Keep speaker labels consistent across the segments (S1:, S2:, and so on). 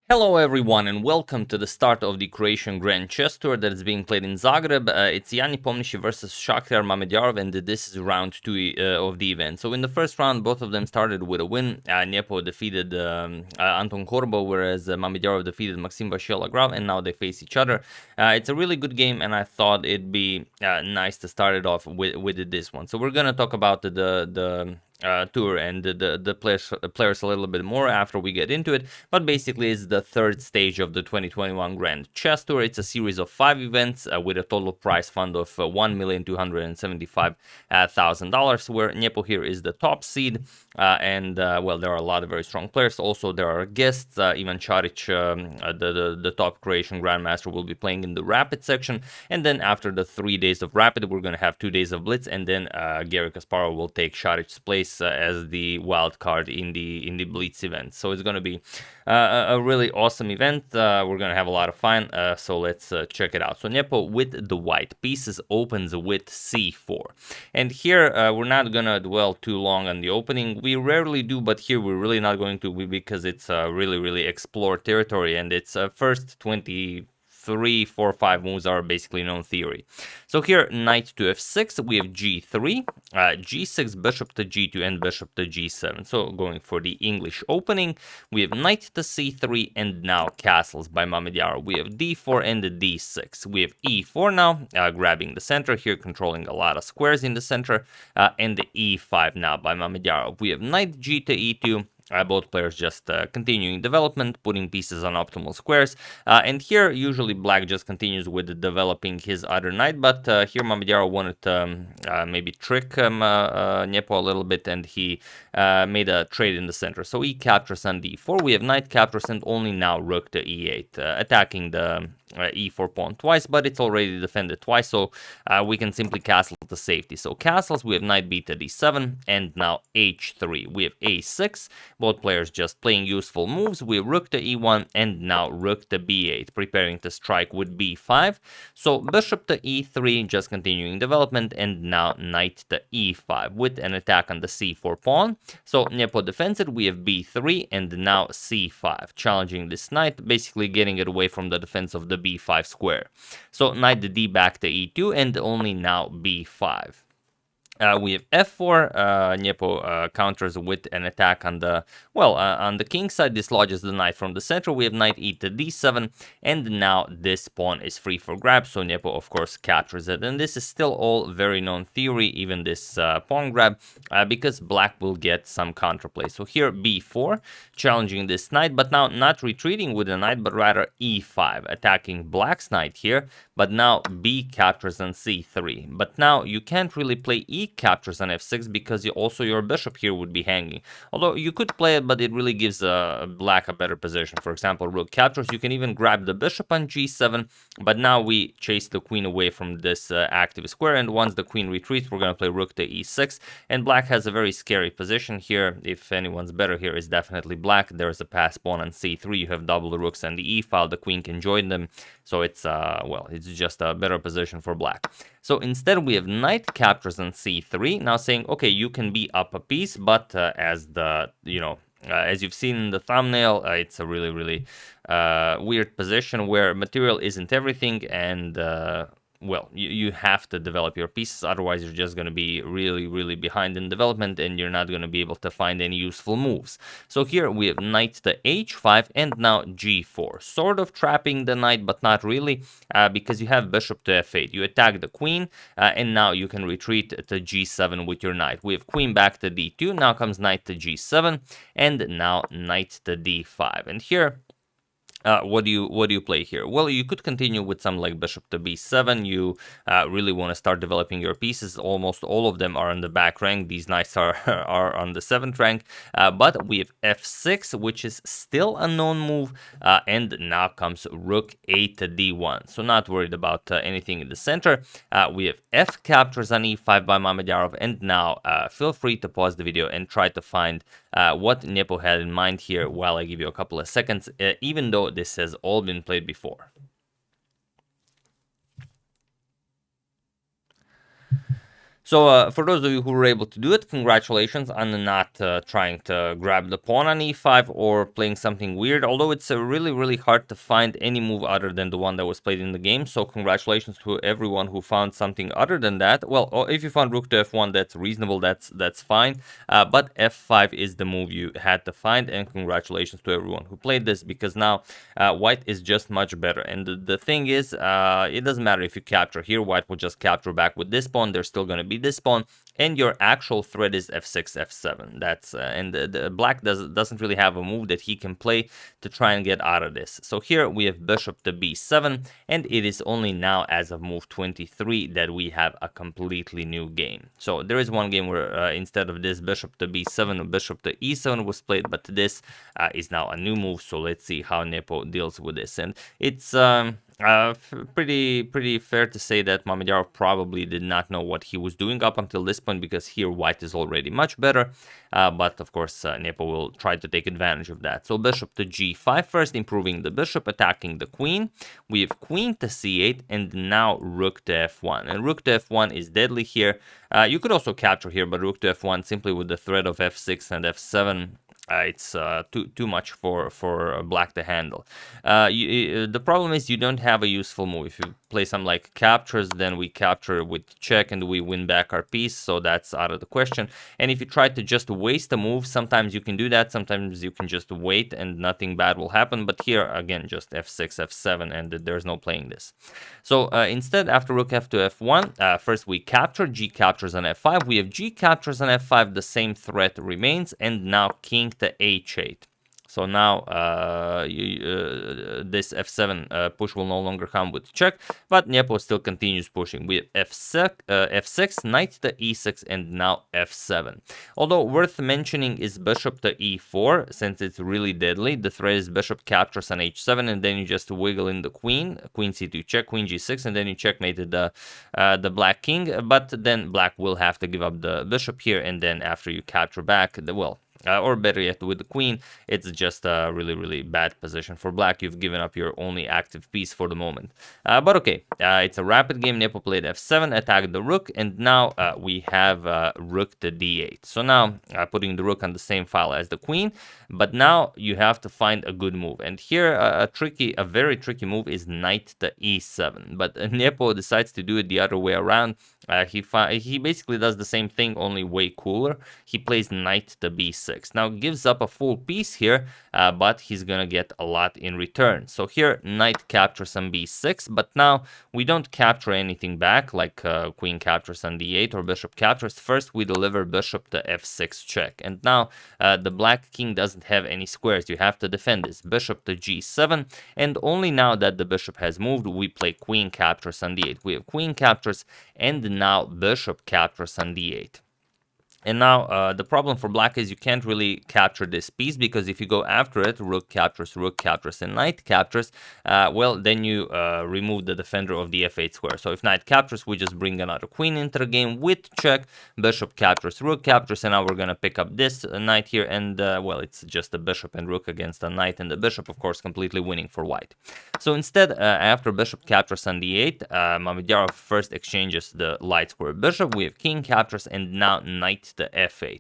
S1: Hello everyone and welcome to the start of the Croatian Grand Chess Tour that is being played in Zagreb. It's Nepomniachtchi versus Shakhriyar Mamedyarov, and this is round 2 of the event. So in the first round, both of them started with a win. Nepo defeated Anton Korbo, whereas Mamedyarov defeated Maxim Vachier-Lagrave, and now they face each other. It's a really good game, and I thought it'd be nice to start it off with this one. So we're gonna talk about the tour and the players a little bit more after we get into it, but basically it's the third stage of the 2021 Grand Chess Tour. It's a series of 5 events with a total prize fund of $1,275,000, where Nepo here is the top seed, and well, there are a lot of very strong players. Also, there are guests. Ivan Charic, the top Croatian Grandmaster, will be playing in the Rapid section, and then after the 3 days of Rapid, we're going to have 2 days of Blitz, and then Garry Kasparov will take Charic's place as the wild card in the Blitz event. So it's going to be a really awesome event. We're going to have a lot of fun. So let's check it out. So Nepo with the white pieces opens with c4. And here we're not going to dwell too long on the opening. We rarely do, but here we're really not going to, because it's really explore territory, and it's first 20 3, 4, 5 moves are basically known theory. So here, knight to f6, we have g3, g6, bishop to g2, and bishop to g7. So going for the English opening, we have knight to c3, and now castles by Mamedyarov. We have d4 and d6. We have e4 now, grabbing the center here, controlling a lot of squares in the center, and the e5 now by Mamedyarov. We have knight g to e2, both players just continuing development, putting pieces on optimal squares. And here, usually black just continues with developing his other knight, but here Mamedyarov wanted to maybe trick Nepo a little bit, and he made a trade in the center. So he captures on d4. We have knight captures, and only now rook to e8, attacking the e4 pawn twice, but it's already defended twice, so we can simply castle to safety. So castles, we have knight b to d7, and now h3. We have a6, both players just playing useful moves. We have rook to e1, and now rook to b8, preparing to strike with b5. So bishop to e3, just continuing development, and now knight to e5 with an attack on the c4 pawn. So Nepo defends it. We have b3, and now c5, challenging this knight, basically getting it away from the defense of the b5 square. So knight to d back to e2, and only now b5. We have f4. Nepo counters with an attack on the, well, on the king side, dislodges the knight from the center. We have knight e to d7, and now this pawn is free for grab, so Nepo, of course, captures it. And this is still all very known theory, even this pawn grab, because black will get some counterplay. So here, b4, challenging this knight, but now not retreating with the knight, but rather e5, attacking black's knight here, but now b captures on c3. But now you can't really play e captures on f6, because also your bishop here would be hanging. Although you could play it, but it really gives black a better position. For example, rook captures. You can even grab the bishop on g7, but now we chase the queen away from this active square, and once the queen retreats, we're going to play rook to e6, and black has a very scary position here. If anyone's better here, is definitely black. There's a pass pawn on c3. You have double the rooks on the e file. The queen can join them, so it's well, it's just a better position for black. So instead, we have knight captures on c3, now saying, okay, you can be up a piece, but as the, as you've seen in the thumbnail, it's a really weird position where material isn't everything, and well, you have to develop your pieces, otherwise you're just going to be really behind in development, and you're not going to be able to find any useful moves. So here we have knight to h5, and now g4, sort of trapping the knight, but not really, because you have bishop to f8. You attack the queen, and now you can retreat to g7 with your knight. We have queen back to d2, now comes knight to g7, and now knight to d5. And here, what do you play here? Well, you could continue with some like bishop to b7. You really want to start developing your pieces. Almost all of them are on the back rank. These knights are on the 7th rank. But we have f6, which is still a known move. And now comes rook a to d1. So not worried about anything in the center. We have f captures on e5 by Mamedyarov. And now feel free to pause the video and try to find what Nepo had in mind here while I give you a couple of seconds, even though this has all been played before. So for those of you who were able to do it, congratulations on not trying to grab the pawn on e5 or playing something weird, although it's really, really hard to find any move other than the one that was played in the game. So congratulations to everyone who found something other than that. Well, if you found rook to f1, that's reasonable, that's fine. But f5 is the move you had to find, and congratulations to everyone who played this, because now white is just much better. And the thing is, it doesn't matter if you capture here, white will just capture back with this pawn, there's still going to be this pawn, and your actual threat is f6, f7. That's and the black doesn't really have a move that he can play to try and get out of this. So here we have bishop to b7, and it is only now, as of move 23, that we have a completely new game. So there is one game where instead of this bishop to b7, bishop to e7 was played, but this is now a new move. So let's see how Nepo deals with this. And it's pretty fair to say that Mamedyarov probably did not know what he was doing up until this point, because here white is already much better. But of course, Nepo will try to take advantage of that. So bishop to g5 first, improving the bishop, attacking the queen. We have queen to c8, and now rook to f1. And rook to f1 is deadly here. You could also capture here, but rook to f1 simply with the threat of f6 and f7. It's too much for black to handle. The problem is you don't have a useful move. If you play some like captures, then we capture with check and we win back our piece, so that's out of the question. And if you try to just waste a move, sometimes you can do that, sometimes you can just wait and nothing bad will happen. But here again, just f6, f7, and there's no playing this. So instead, after rook f to f1, first we capture, g captures on f5, we have g captures on f5, the same threat remains, and now king to h8. So now this f7 push will no longer come with check, but Nepo still continues pushing. We have f6, knight to e6, and now f7. Although worth mentioning is bishop to e4, since it's really deadly. The threat is bishop captures on h7, and then you just wiggle in the queen, queen c2 check, queen g6, and then you checkmated the black king. But then black will have to give up the bishop here, and then after you capture back, or better yet, with the queen, it's just a really, really bad position for black. You've given up your only active piece for the moment. But okay, it's a rapid game. Nepo played f7, attacked the rook, and now we have rook to d8. So now putting the rook on the same file as the queen, but now you have to find a good move. And here a very tricky move is knight to e7. But Nepo decides to do it the other way around. He basically does the same thing, only way cooler. He plays knight to b6. Now gives up a full piece here, but he's gonna get a lot in return. So here knight captures on b6, but now we don't capture anything back like queen captures on d8 or bishop captures. First we deliver bishop to f6 check, and now the black king doesn't have any squares. You have to defend this. Bishop to g7, and only now that the bishop has moved, we play queen captures on d8. We have queen captures, and now bishop captures on d8. And now the problem for black is you can't really capture this piece, because if you go after it, rook captures, and knight captures, well, then you remove the defender of the f8 square. So if knight captures, we just bring another queen into the game with check, bishop captures, rook captures, and now we're going to pick up this knight here, and well, it's just a bishop and rook against a knight, and the bishop, of course, completely winning for white. So instead, after bishop captures on d8, Mamedyarov first exchanges the light square bishop, we have king captures, and now knight to f8.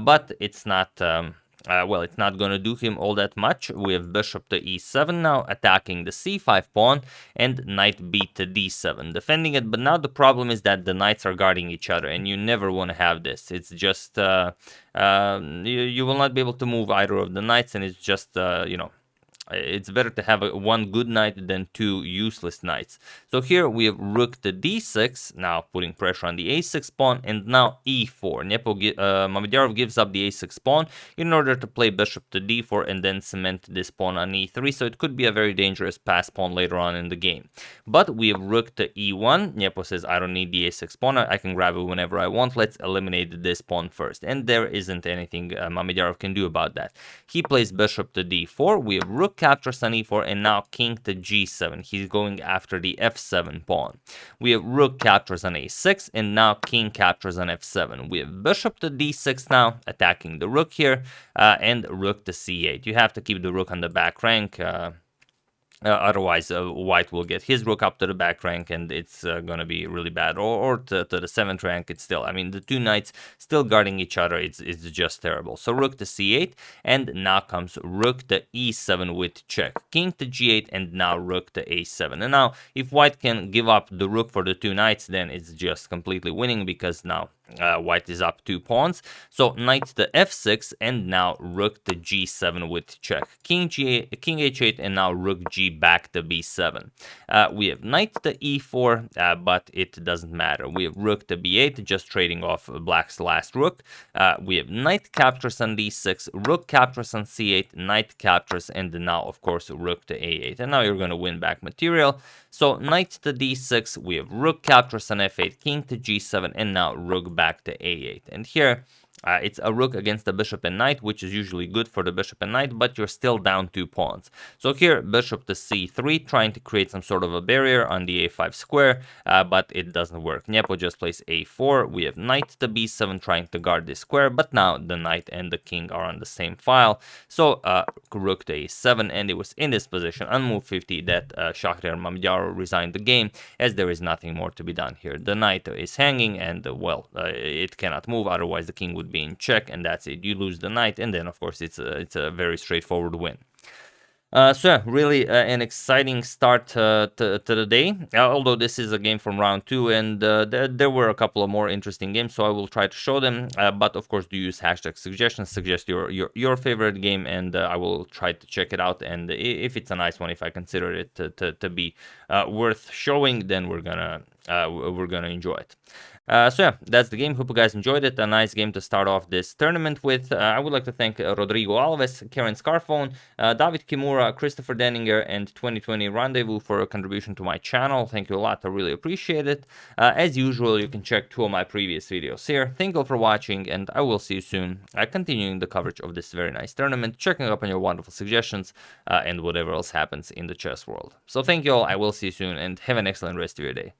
S1: But it's not well, it's not going to do him all that much. We have bishop to e7 now, attacking the c5 pawn, and knight b to d7, defending it. But now the problem is that the knights are guarding each other, and you never want to have this. It's just you will not be able to move either of the knights, and it's just it's better to have one good knight than two useless knights. So here we have rook to d6, now putting pressure on the a6 pawn, and now e4. Mamedyarov gives up the a6 pawn in order to play bishop to d4 and then cement this pawn on e3, so it could be a very dangerous pass pawn later on in the game. But we have rook to e1. Nepo says, I don't need the a6 pawn, I can grab it whenever I want, let's eliminate this pawn first. And there isn't anything Mamedyarov can do about that. He plays bishop to d4, we have rook captures on e4, and now king to g7. He's going after the f7 pawn. We have rook captures on a6, and now king captures on f7. We have bishop to d6 now, attacking the rook here, and rook to c8. You have to keep the rook on the back rank. Otherwise, white will get his rook up to the back rank, and it's gonna be really bad. Or to the 7th rank, it's still. I mean, the two knights still guarding each other. It's just terrible. So rook to c8, and now comes rook to e7 with check. King to g8, and now rook to a7. And now, if white can give up the rook for the two knights, then it's just completely winning, because now white is up 2 pawns. So knight to f6, and now rook to g7 with check. King h8, and now rook g back to b7. We have knight to e4, but it doesn't matter. We have rook to b8, just trading off black's last rook. We have knight captures on d6, rook captures on c8, knight captures, and now, of course, rook to a8. And now you're going to win back material. So knight to d6, we have rook captures on f8, king to g7, and now rook back to a8. And here, it's a rook against the bishop and knight, which is usually good for the bishop and knight, but you're still down 2 pawns. So here, bishop to c3, trying to create some sort of a barrier on the a5 square, but it doesn't work. Nepo just plays a4. We have knight to b7, trying to guard this square, but now the knight and the king are on the same file. So rook to a7, and it was in this position on move 50 that Shakhriyar Mamedyarov resigned the game, as there is nothing more to be done here. The knight is hanging, and well, it cannot move, otherwise the king would be in check, and that's it. You lose the knight, and then of course it's a very straightforward win. So yeah, really an exciting start to the day, although this is a game from round 2, and there were a couple of more interesting games, so I will try to show them, but of course do use hashtag suggestions, suggest your favorite game, and I will try to check it out, and if it's a nice one, if I consider it to be worth showing, then we're gonna enjoy it. So yeah, that's the game. Hope you guys enjoyed it. A nice game to start off this tournament with. I would like to thank Rodrigo Alves, Karen Scarphone, David Kimura, Christopher Denninger, and 2020 Rendezvous for a contribution to my channel. Thank you a lot. I really appreciate it. As usual, you can check 2 of my previous videos here. Thank you all for watching, and I will see you soon, continuing the coverage of this very nice tournament, checking up on your wonderful suggestions, and whatever else happens in the chess world. So thank you all. I will see you soon, and have an excellent rest of your day.